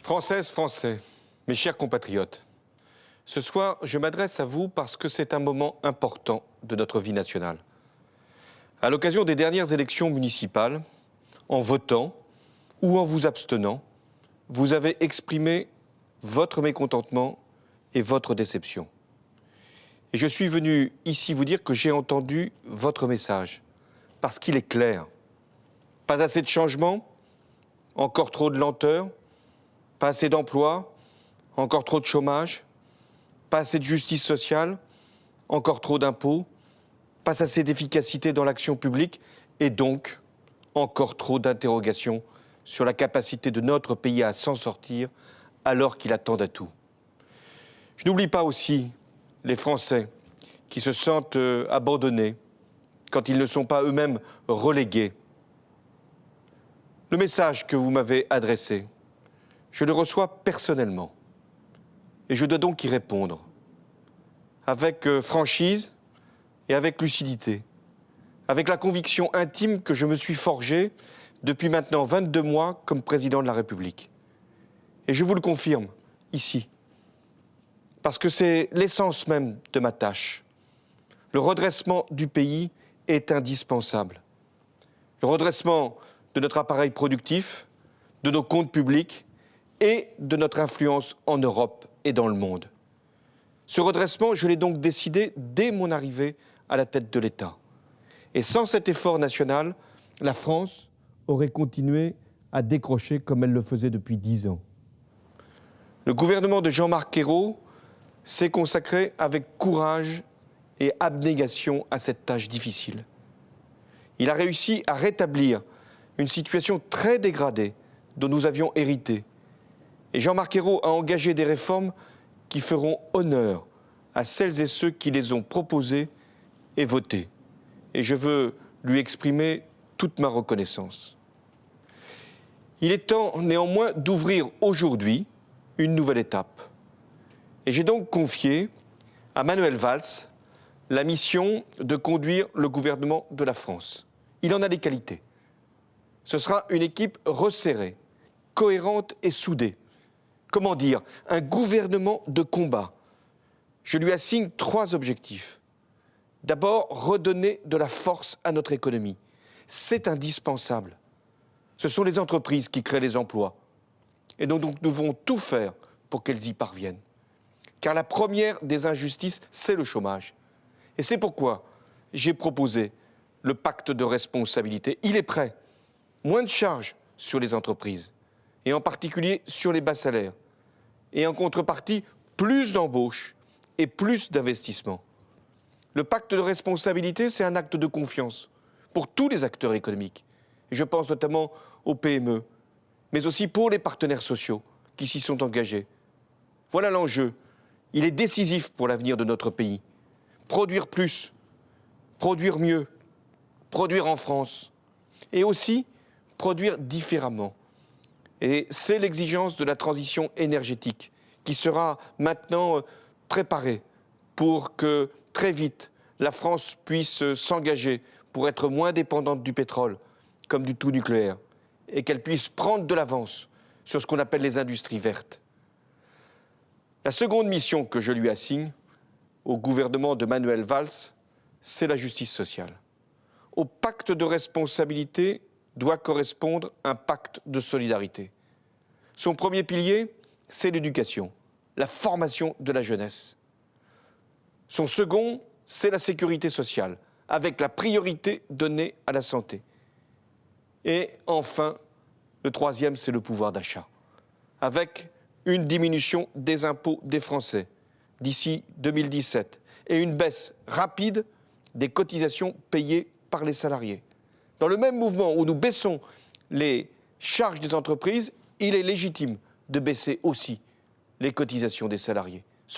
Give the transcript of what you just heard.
Françaises, Français, mes chers compatriotes, ce soir, je m'adresse à vous parce que c'est un moment important de notre vie nationale. À l'occasion des dernières élections municipales, en votant ou en vous abstenant, vous avez exprimé votre mécontentement et votre déception. Et je suis venu ici vous dire que j'ai entendu votre message, parce qu'il est clair. Pas assez de changements, encore trop de lenteur, pas assez d'emplois, encore trop de chômage, pas assez de justice sociale, encore trop d'impôts, pas assez d'efficacité dans l'action publique et donc encore trop d'interrogations sur la capacité de notre pays à s'en sortir alors qu'il attend à tout. Je n'oublie pas aussi les Français qui se sentent abandonnés quand ils ne sont pas eux-mêmes relégués. Le message que vous m'avez adressé, je le reçois personnellement et je dois donc y répondre avec franchise et avec lucidité, avec la conviction intime que je me suis forgée depuis maintenant 22 mois comme président de la République. Et je vous le confirme ici, parce que c'est l'essence même de ma tâche. Le redressement du pays est indispensable. Le redressement de notre appareil productif, de nos comptes publics et de notre influence en Europe et dans le monde. Ce redressement, je l'ai donc décidé dès mon arrivée à la tête de l'État. Et sans cet effort national, la France aurait continué à décrocher comme elle le faisait depuis 10 ans. Le gouvernement de Jean-Marc Ayrault s'est consacré avec courage et abnégation à cette tâche difficile. Il a réussi à rétablir une situation très dégradée dont nous avions hérité. Et Jean-Marc Ayrault a engagé des réformes qui feront honneur à celles et ceux qui les ont proposées et votées. Et je veux lui exprimer toute ma reconnaissance. Il est temps néanmoins d'ouvrir aujourd'hui une nouvelle étape. Et j'ai donc confié à Manuel Valls la mission de conduire le gouvernement de la France. Il en a les qualités. Ce sera une équipe resserrée, cohérente et soudée. Comment dire, un gouvernement de combat. Je lui assigne 3 objectifs. D'abord, redonner de la force à notre économie. C'est indispensable. Ce sont les entreprises qui créent les emplois. Et donc nous devons tout faire pour qu'elles y parviennent. Car la première des injustices, c'est le chômage. Et c'est pourquoi j'ai proposé le pacte de responsabilité. Il est prêt. Moins de charges sur les entreprises, et en particulier sur les bas salaires. Et en contrepartie, plus d'embauches et plus d'investissements. Le pacte de responsabilité, c'est un acte de confiance pour tous les acteurs économiques. Et je pense notamment aux PME, mais aussi pour les partenaires sociaux qui s'y sont engagés. Voilà l'enjeu. Il est décisif pour l'avenir de notre pays. Produire plus, produire mieux, produire en France et aussi produire différemment. Et c'est l'exigence de la transition énergétique qui sera maintenant préparée pour que très vite la France puisse s'engager pour être moins dépendante du pétrole comme du tout nucléaire et qu'elle puisse prendre de l'avance sur ce qu'on appelle les industries vertes. La seconde mission que je lui assigne au gouvernement de Manuel Valls, c'est la justice sociale. Au pacte de responsabilité doit correspondre un pacte de solidarité. Son premier pilier, c'est l'éducation, la formation de la jeunesse. Son second, c'est la sécurité sociale, avec la priorité donnée à la santé. Et enfin, le troisième, c'est le pouvoir d'achat, avec une diminution des impôts des Français d'ici 2017 et une baisse rapide des cotisations payées par les salariés. Dans le même mouvement où nous baissons les charges des entreprises, il est légitime de baisser aussi les cotisations des salariés.